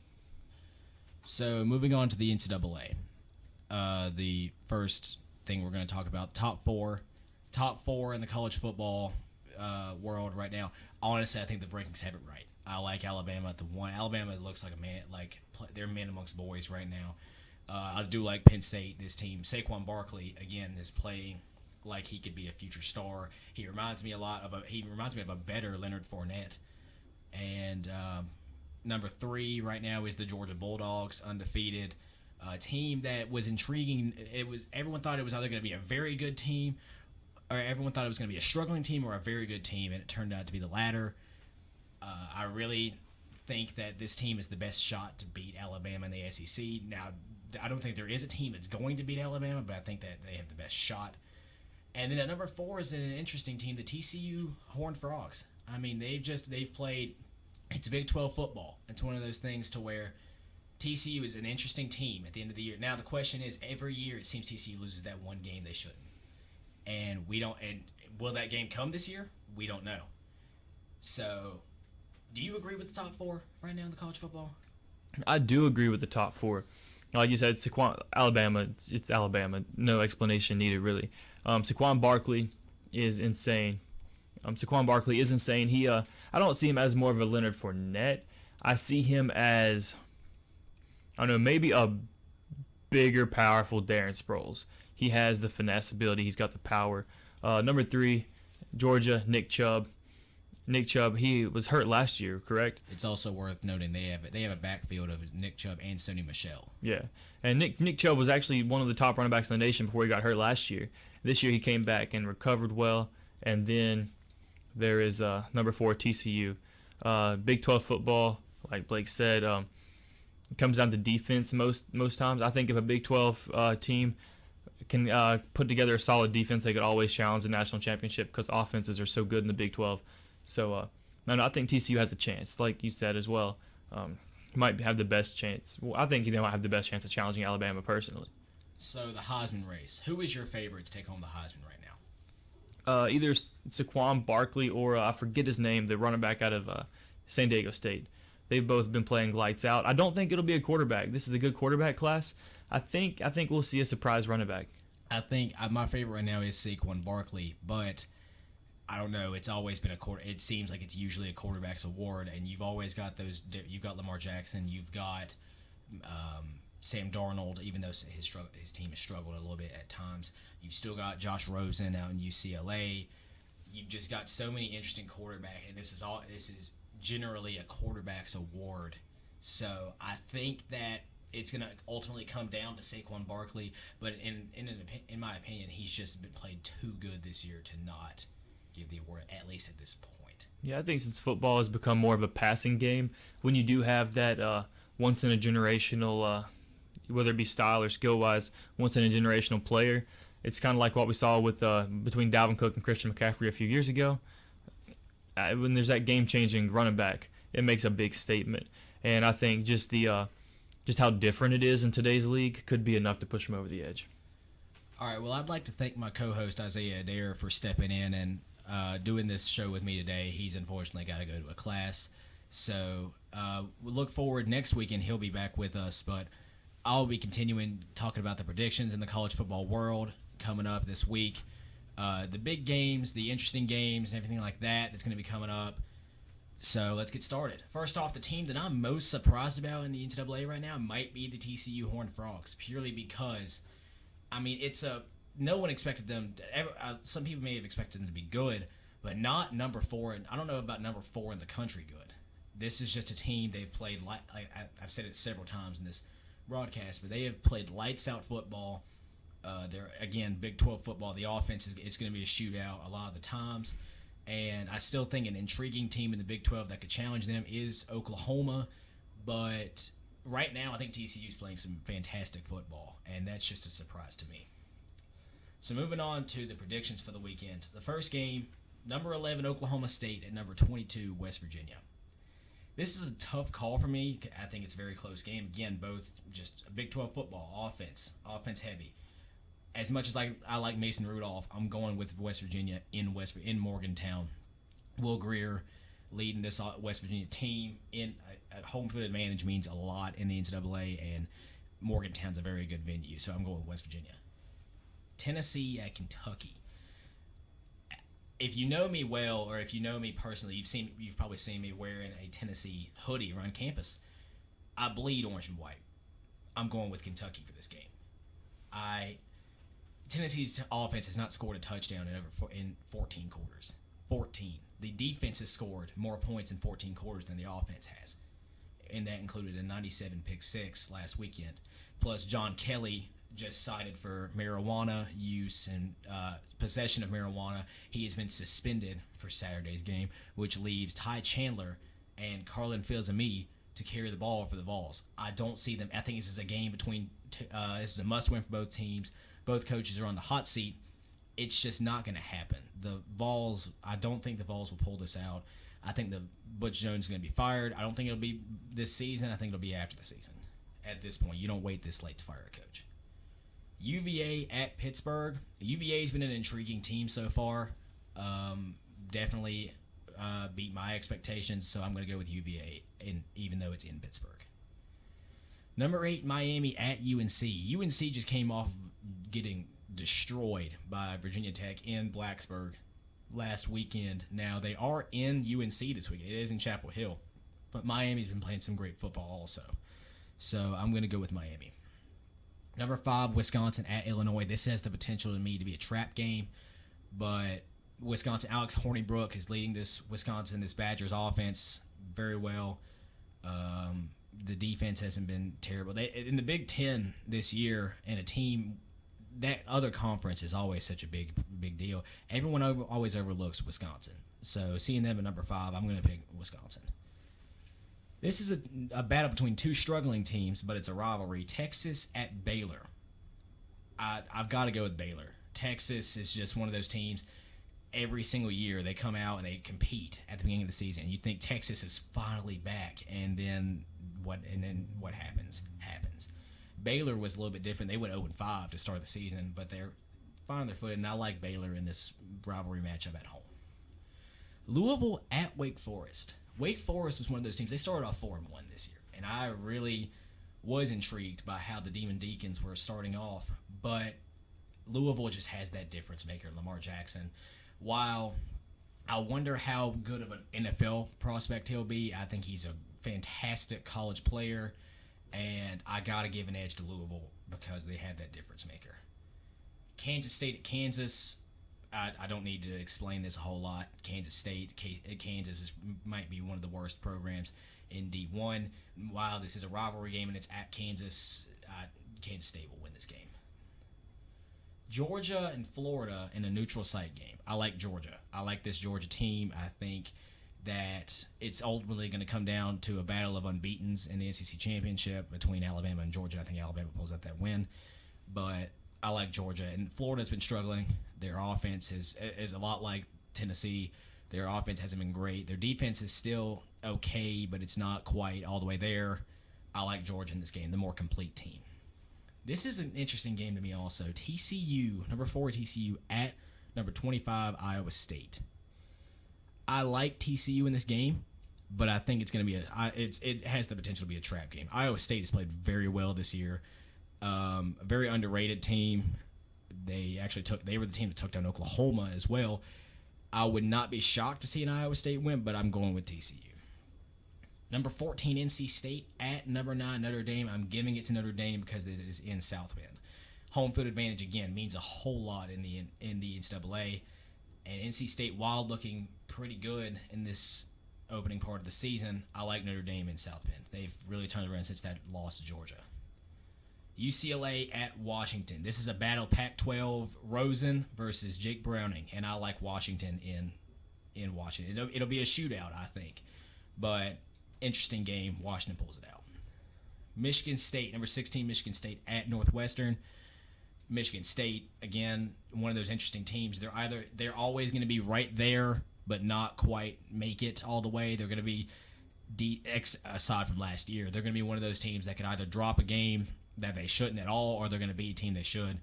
So moving on to the NCAA. The first thing we're going to talk about, top four in the college football world right now. Honestly, I think the rankings have it right. I like Alabama at the 1. Alabama looks like a man, like they're men amongst boys right now. I do like Penn State. This team, Saquon Barkley again is playing like he could be a future star. He reminds me of a better Leonard Fournette. And number 3 right now is the Georgia Bulldogs, undefeated. A team that was intriguing. Everyone thought it was either going to be a very good team, or everyone thought it was going to be a struggling team or a very good team, and it turned out to be the latter. I really think that this team is the best shot to beat Alabama in the SEC. Now, I don't think there is a team that's going to beat Alabama, but I think that they have the best shot. And then at number 4 is an interesting team, the TCU Horned Frogs. I mean, they've played. It's Big 12 football. It's one of those things to where TCU is an interesting team at the end of the year. Now the question is, every year it seems TCU loses that one game they shouldn't, and we don't. And will that game come this year? We don't know. So, do you agree with the top 4 right now in the college football? I do agree with the top 4. Like you said, Alabama. It's Alabama. No explanation needed, really. Saquon Barkley is insane. Saquon Barkley is insane. I don't see him as more of a Leonard Fournette. I see him as, I don't know, maybe a bigger, powerful Darren Sproles. He has the finesse ability. He's got the power. Number 3, Georgia, Nick Chubb. Nick Chubb, he was hurt last year, correct? It's also worth noting they have a backfield of Nick Chubb and Sony Michel. Yeah, and Nick Chubb was actually one of the top running backs in the nation before he got hurt last year. This year he came back and recovered well. And then there is number 4, TCU. Big 12 football, like Blake said, it comes down to defense most times. I think if a Big 12 team can put together a solid defense, they could always challenge the national championship because offenses are so good in the Big 12. So, I think TCU has a chance, like you said as well. Might have the best chance. Well, I think they might have the best chance of challenging Alabama personally. So the Heisman race. Who is your favorite to take home the Heisman right now? Either Saquon Barkley or I forget his name, the running back out of San Diego State. They've both been playing lights out. I don't think it'll be a quarterback. This is a good quarterback class. I think we'll see a surprise running back. I think my favorite right now is Saquon Barkley, but I don't know. It's always been it seems like it's usually a quarterback's award, and you've always got those. You've got Lamar Jackson. You've got Sam Darnold, even though his team has struggled a little bit at times. You've still got Josh Rosen out in UCLA. You've just got so many interesting quarterbacks, and this is generally a quarterback's award. So I think that it's going to ultimately come down to Saquon Barkley, but in my opinion, he's just been played too good this year to not give the award, at least at this point. Yeah, I think since football has become more of a passing game, when you do have that once-in-a-generational, whether it be style or skill-wise, once-in-a-generational player, it's kind of like what we saw with between Dalvin Cook and Christian McCaffrey a few years ago. When there's that game-changing running back, it makes a big statement. And I think just how different it is in today's league could be enough to push him over the edge. All right, well, I'd like to thank my co-host, Isaiah Adair, for stepping in and doing this show with me today. He's unfortunately got to go to a class. So we'll look forward next weekend. He'll be back with us, but I'll be continuing talking about the predictions in the college football world coming up this week. The big games, the interesting games, and everything like that's going to be coming up. So let's get started. First off, the team that I'm most surprised about in the NCAA right now might be the TCU Horned Frogs, purely because, I mean, it's no one expected them to ever. Some people may have expected them to be good, but not number 4. And I don't know about number 4 in the country good. This is just a team they've played. I've said it several times in this broadcast, but they have played lights out football. They're again Big 12 football. The offense it's going to be a shootout a lot of the times, and I still think an intriguing team in the Big 12 that could challenge them is Oklahoma, but right now I think TCU is playing some fantastic football, and that's just a surprise to me. So moving on to the predictions for the weekend. The first game, number 11 Oklahoma State at number 22 West Virginia. This is a tough call for me. I think it's a very close game. Again, both just Big 12 football, offense heavy. As much as I like Mason Rudolph, I'm going with West Virginia in Morgantown. Will Greer leading this West Virginia team in home field advantage means a lot in the NCAA, and Morgantown's a very good venue, so I'm going with West Virginia. Tennessee at Kentucky. If you know me well, or if you know me personally, you've probably seen me wearing a Tennessee hoodie around campus. I bleed orange and white. I'm going with Kentucky for this game. Tennessee's offense has not scored a touchdown in 14 quarters. 14. The defense has scored more points in 14 quarters than the offense has, and that included a 97 pick six last weekend. Plus, John Kelly just cited for marijuana use and possession of marijuana. He has been suspended for Saturday's game, which leaves Ty Chandler and Carlin Fields-Ami to carry the ball for the Vols. I don't see them. I think this is a game between. This is a must-win for both teams. Both coaches are on the hot seat. It's just not going to happen. The Vols. I don't think the Vols will pull this out. I think the Butch Jones is going to be fired. I don't think it'll be this season. I think it'll be after the season. At this point, you don't wait this late to fire a coach. UVA at Pittsburgh. UVA's been an intriguing team so far. Definitely beat my expectations, so I'm going to go with UVA, even though it's in Pittsburgh. Number 8, Miami at UNC. UNC just came off getting destroyed by Virginia Tech in Blacksburg last weekend. Now, they are in UNC this weekend. It is in Chapel Hill, but Miami's been playing some great football also. So I'm going to go with Miami. Number 5, Wisconsin at Illinois. This has the potential to me to be a trap game, but Wisconsin, Alex Hornibrook is leading this Badgers offense very well. The defense hasn't been terrible. In the Big Ten this year, and a team, that other conference is always such a big deal. Everyone always overlooks Wisconsin. So seeing them at number 5, I'm going to pick Wisconsin. This is a battle between two struggling teams, but it's a rivalry. Texas at Baylor. I've got to go with Baylor. Texas is just one of those teams. Every single year they come out and they compete at the beginning of the season. You think Texas is finally back, and then what happens? Baylor was a little bit different. They went 0-5 to start the season, but they're finding their footing, and I like Baylor in this rivalry matchup at home. Louisville at Wake Forest. Wake Forest was one of those teams. They started off 4-1 this year, and I really was intrigued by how the Demon Deacons were starting off, but Louisville just has that difference maker, Lamar Jackson. While I wonder how good of an NFL prospect he'll be, I think he's a fantastic college player, and I got to give an edge to Louisville because they have that difference maker. Kansas State at Kansas. I don't need to explain this a whole lot. Kansas might be one of the worst programs in D1. While this is a rivalry game and it's at Kansas, Kansas State will win this game. Georgia and Florida in a neutral site game. I like Georgia. I like this Georgia team. I think that it's ultimately going to come down to a battle of unbeatens in the SEC championship between Alabama and Georgia. I think Alabama pulls out that win, but I like Georgia. And Florida's been struggling. Their offense is a lot like Tennessee. Their offense hasn't been great. Their defense is still okay, but it's not quite all the way there. I like Georgia in this game, the more complete team. This is an interesting game to me also. TCU, number 4 TCU at number 25 Iowa State. I like TCU in this game, but I think it's going to be it has the potential to be a trap game. Iowa State has played very well this year. A very underrated team. They were the team that took down Oklahoma as well. I would not be shocked to see an Iowa State win, but I'm going with TCU. Number 14 NC State at number 9 Notre Dame. I'm giving it to Notre Dame because it is in South Bend. home field advantage again means a whole lot in the NCAA, and NC State, while looking pretty good in this opening part of the season, I like Notre Dame in South Bend. They've really turned around since that loss to Georgia. UCLA at Washington. This is a battle, Pac-12, Rosen versus Jake Browning, and I like Washington in Washington. It'll be a shootout, I think, but interesting game. Washington pulls it out. Michigan State, number 16, Michigan State at Northwestern. Michigan State, again, one of those interesting teams. They're always going to be right there, but not quite make it all the way. They're going to be, aside from last year, they're going to be one of those teams that could either drop a game that they shouldn't at all, or they're going to beat a team they should.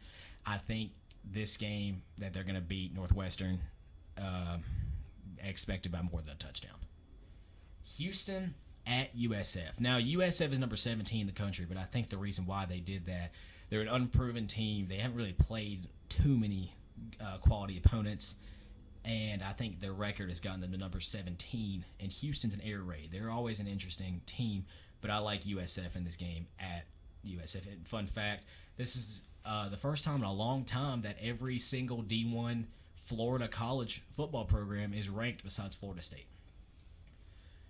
I think this game that they're going to beat Northwestern, expected by more than a touchdown. Houston at USF. Now, USF is number 17 in the country, but I think the reason why they did that, they're an unproven team. They haven't really played too many quality opponents, and I think their record has gotten them to number 17, and Houston's an air raid. They're always an interesting team, but I like USF in this game at USF. And fun fact, this is the first time in a long time that every single D1 Florida college football program is ranked besides Florida State.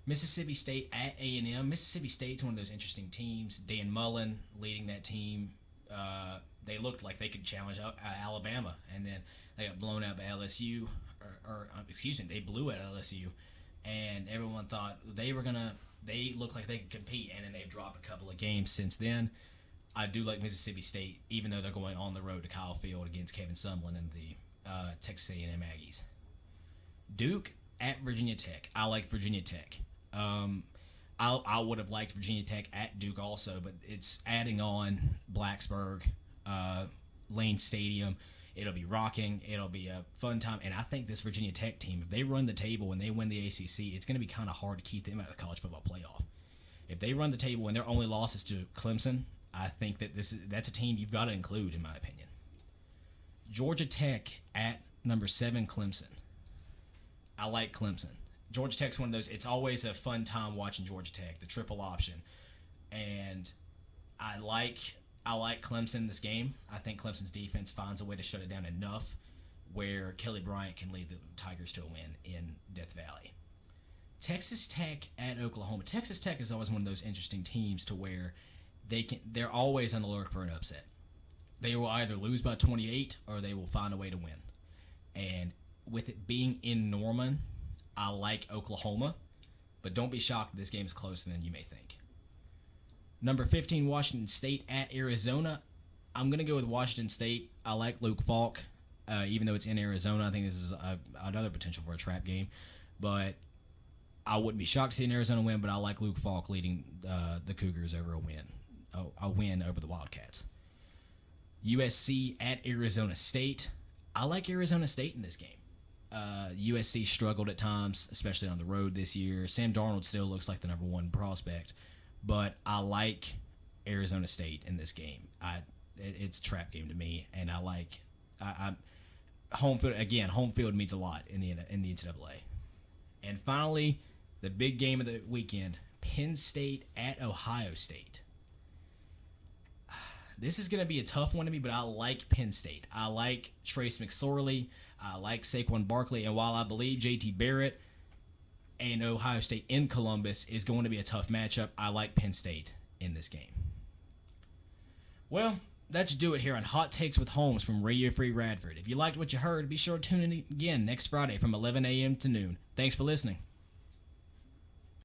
Mississippi State at A&M. Mississippi State's one of those interesting teams. Dan Mullen leading that team. They looked like they could challenge Alabama, and then they got blown out by LSU. They blew at LSU, and everyone thought they looked like they could compete, and then they've dropped a couple of games since then. I do like Mississippi State, even though they're going on the road to Kyle Field against Kevin Sumlin and the Texas A&M Aggies. Duke at Virginia Tech. I like Virginia Tech. I would have liked Virginia Tech at Duke also, but it's adding on Blacksburg, Lane Stadium. It'll be rocking. It'll be a fun time. And I think this Virginia Tech team, if they run the table and they win the ACC, it's going to be kind of hard to keep them out of the college football playoff. If they run the table and their only loss is to Clemson, I think that that's a team you've got to include, in my opinion. Georgia Tech at number 7, Clemson. I like Clemson. Georgia Tech's one of those, it's always a fun time watching Georgia Tech, the triple option. And I like Clemson this game. I think Clemson's defense finds a way to shut it down enough where Kelly Bryant can lead the Tigers to a win in Death Valley. Texas Tech at Oklahoma. Texas Tech is always one of those interesting teams to where they're always on the lurk for an upset. They will either lose by 28 or they will find a way to win. And with it being in Norman, I like Oklahoma, but don't be shocked if this game is closer than you may think. Number 15, Washington State at Arizona. I'm going to go with Washington State. I like Luke Falk, even though it's in Arizona. I think this is another potential for a trap game. But I wouldn't be shocked to see an Arizona win, but I like Luke Falk leading the Cougars over a win over the Wildcats. USC at Arizona State. I like Arizona State in this game. USC struggled at times, especially on the road this year. Sam Darnold still looks like the number 1 prospect, but I like Arizona State in this game. It's a trap game to me, and I like home field. Again, home field means a lot in the NCAA. And finally, the big game of the weekend: Penn State at Ohio State. This is going to be a tough one to me, but I like Penn State. I like Trace McSorley. I like Saquon Barkley. And while I believe J.T. Barrett and Ohio State in Columbus is going to be a tough matchup, I like Penn State in this game. Well, that should do it here on Hot Takes with Holmes from Radio Free Radford. If you liked what you heard, be sure to tune in again next Friday from 11 a.m. to noon. Thanks for listening.